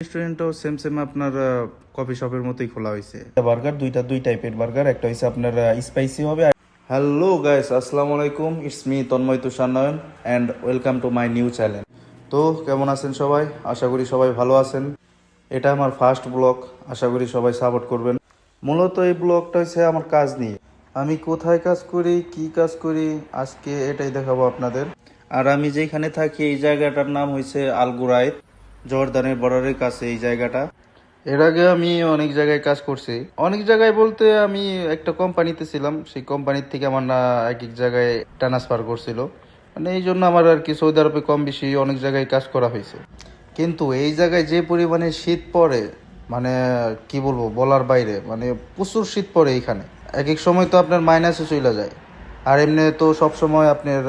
রেস্টুরেন্টও same same আপনার coffee শপের মতোই খোলা হয়েছে। বার্গার দুই টাইপের বার্গার, একটা হচ্ছে আপনার স্পাইসি হবে। হ্যালো গাইস, আসসালামু আলাইকুম, it's me Tanmoy Tushar Nayan and welcome to my new channel. তো কেমন আছেন সবাই? আশা করি সবাই ভালো আছেন। এটা আমার ফার্স্ট ব্লগ, আশা করি সবাই সাপোর্ট করবেন। মূলত এই ব্লগটা হচ্ছে আমার কাজ নিয়ে, আমি কোথায় কাজ করি, কি কাজ করি, আজকে এটাই দেখাবো আপনাদের। আর আমি যেখানে থাকি এই জায়গাটার নাম হয়েছে আলগুরাইদ, জর্দানের বর্ডারের কাছে এই জায়গাটা। এর আগে আমি অনেক জায়গায় কাজ করছি, অনেক জায়গায় বলতে আমি একটা কোম্পানিতে ছিলাম, সেই কোম্পানির থেকে আমার না এক এক জায়গায় ট্রান্সফার করছিল, মানে এই জন্য আমার আর কি সৌদি আরবে কম বেশি অনেক জায়গায় কাজ করা হয়েছে। কিন্তু এই জায়গায় যে পরিমাণে শীত পড়ে, মানে কি বলবো, বলার বাইরে, মানে প্রচুর শীত পড়ে এইখানে। এক এক সময় তো আপনার মাইনাসে চলে যায়, আর এমনি তো সব সময় আপনার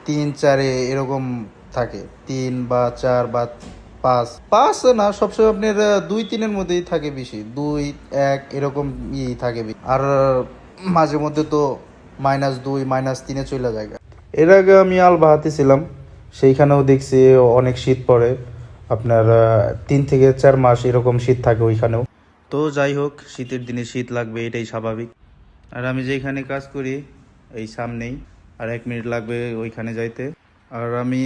3-4 এরকম থাকে, 3 বা 4 বা 5 5 না, সবসময় আপনার 2-3-এর মধ্যেই থাকে, বেশি 2-1 এরকম থাকে বেশি। আর মাঝে মধ্যে তো -2 -3-এ চলে যায়। এর আগে আমি আল বাহাতে ছিলাম, সেইখানেও দেখছি অনেক শীত পড়ে, আপনার 3 থেকে 4 মাস এরকম শীত থাকে ওইখানেও। তো যাই হোক, শীতের দিনে শীত লাগবে, এটাই স্বাভাবিক। আর আমি যেখানে কাজ করি এই সামনেই, আর 1 মিনিট লাগবে ওইখানে যাইতে। আর আমি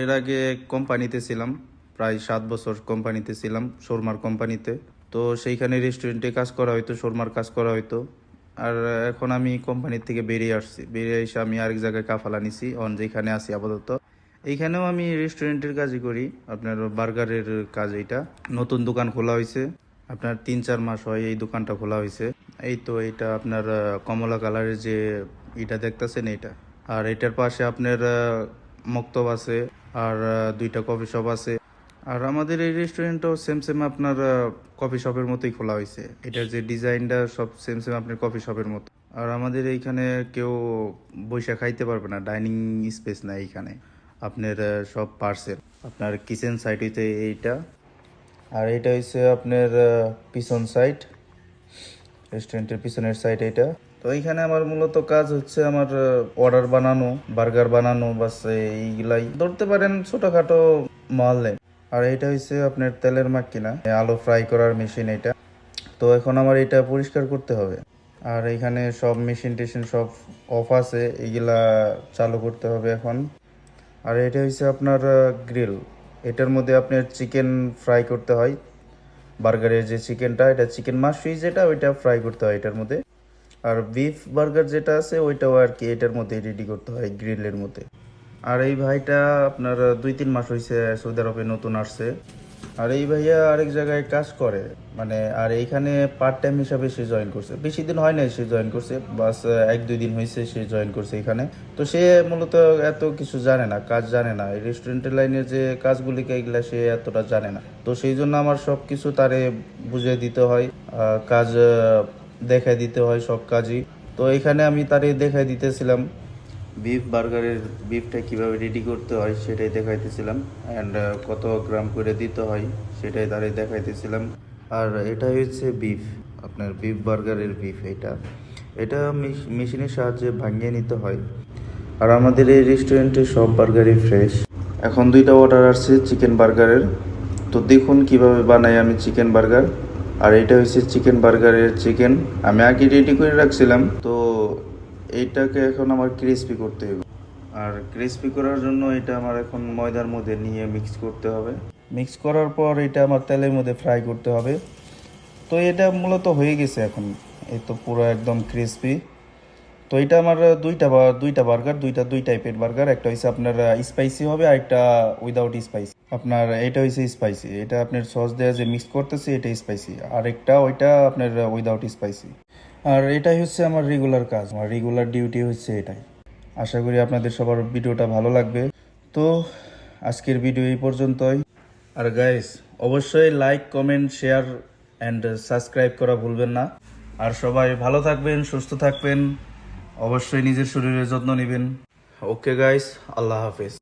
এর আগে কোম্পানিতে ছিলাম, প্রায় 7 বছর কোম্পানিতে ছিলাম, শর্মার কোম্পানিতে। তো সেইখানে রেস্টুরেন্টে কাজ করা হইতো, শর্মার কাজ করা হইতো। আর এখন আমি কোম্পানির থেকে বেরিয়ে আসছি, বেরিয়ে এসে আমি আরেক জায়গায় কাফালা নিছি, যেখানে আছি আপাতত। এইখানেও আমি রেস্টুরেন্টের কাজই করি, আপনার বার্গারের কাজ। এইটা নতুন দোকান খোলা হয়েছে, আপনার 3-4 মাস হয় এই দোকানটা খোলা হয়েছে। এই তো এটা আপনার কমলা কালারের যে এটা দেখতেছেন এইটা। আর এটার পাশে আপনার মক্তব আছে, আর 2টা কফি শপ আছে। আর আমাদের এই রেস্টুরেন্টও সেম সেম আপনার কফি শপের মতোই খোলা হয়েছে, এটার যে ডিজাইনটা সব সেম সেম আপনার কফি শপের মতো। আর আমাদের এইখানে কেউ বৈশা খাইতে পারবে না, ডাইনিং স্পেস নাই এইখানে, আপনার সব পার্সেল। আপনার কিচেন সাইড হইতে এইটা, আর এটা হচ্ছে আপনার পিছন সাইড, রেস্টুরেন্টের পিছনের সাইড এটা। তো এইখানে আমার মূলত কাজ হচ্ছে আমার অর্ডার বানানো, বার্গার বানানো, বাস এইগুলাই ধরতে পারেন, ছোটখাটো মাল নেই। আর এটা হচ্ছে আপনার তেলের মাক্কিনা, আলু ফ্রাই করার মেশিন এটা। তো এখন আমার এটা পরিষ্কার করতে হবে, আর এখানে সব মেশিন টেশিন সব অফ আছে, এইগুলা চালু করতে হবে এখন। আর এটা হচ্ছে আপনার গ্রিল, এটার মধ্যে আপনার চিকেন ফ্রাই করতে হয়, বার্গারের যে চিকেনটা, এটা চিকেন মাশরুম যেটা, ওইটা ফ্রাই করতে হয় এটার মধ্যে। আর বিফ বার্গার যেটা আছে ওইটাও আর কি এটার মধ্যে রেডি করতে হয়, গ্রিলের মধ্যে। আর এই ভাইটা আপনার 2-3 মাস হয়েছে সৌদি আরবে নতুন আসছে। আর এই ভাইয়া আরেক জায়গায় কাজ করে, মানে আর এইখানে পার্ট টাইম হিসাবে সে জয়েন করছে, বেশি দিন হয় নাই সে জয়েন করছে, বাস 1-2 দিন হয়েছে সে জয়েন করছে এখানে। তো সে মূলত এত কিছু জানে না, কাজ জানে না, এই রেস্টুরেন্টের লাইনের যে কাজগুলিকে এগুলা সে এতটা জানে না। তো সেই জন্য আমার সব কিছু তারে বুঝিয়ে দিতে হয়, কাজ দেখাই দিতে হয় সব কাজই। তো এখানে আমি তারে দেখাই দিতেছিলাম বিফ বার্গারের বিফটা কিভাবে রেডি করতে হয়, সেটাই দেখাইতেছিলাম। অ্যান্ড কত গ্রাম করে দিতে হয় সেটাই তারে দেখাইতেছিলাম। আর এটা হচ্ছে বিফ, আপনার বিফ বার্গারের বিফ, এটা এটা মেশিনের সাহায্যে ভাঙিয়ে নিতে হয়। আর আমাদের এই রেস্টুরেন্টে সব বার্গারই ফ্রেশ। এখন 2টা অর্ডার আসছে চিকেন বার্গারের, তো দেখুন কিভাবে বানাই আমি চিকেন বার্গার। আর এটা হচ্ছে চিকেন বার্গারের চিকেন, আমি আগে রেডি করে রাখছিলাম। তো এইটাকে এখন আমার ক্রিস্পি করতে হবে, আর ক্রিস্পি করার জন্য এটা আমার এখন ময়দার মধ্যে নিয়ে মিক্স করতে হবে। মিক্স করার পর এটা আমার তেলের মধ্যে ফ্রাই করতে হবে। তো এটা মূলত হয়ে গেছে এখন, এই তো পুরো একদম ক্রিস্পি। তো এটা আমার দুইটা বার্গার, দুই টাইপের বার্গার, একটা হচ্ছে আপনার স্পাইসি হবে, আর একটা উইদাউট স্পাইসি। আপনার এটা হচ্ছে স্পাইসি, এটা আপনার সস দেওয়া যে মিক্স করতেছে এটা স্পাইসি, আর একটা ওইটা আপনার উইদাউট স্পাইসি। আর এটাই হচ্ছে আমার রেগুলার কাজ, আমার রেগুলার ডিউটি হচ্ছে এটাই। আশা করি আপনাদের সবার ভিডিওটা ভালো লাগবে। তো আজকের ভিডিও এই পর্যন্তই। আর গাইস, অবশ্যই like, comment, share and subscribe করা ভুলবেন না। আর সবাই ভালো থাকবেন, সুস্থ থাকবেন, অবশ্যই নিজের শরীরের যত্ন নেবেন। ওকে গাইস, আল্লাহ হাফেজ।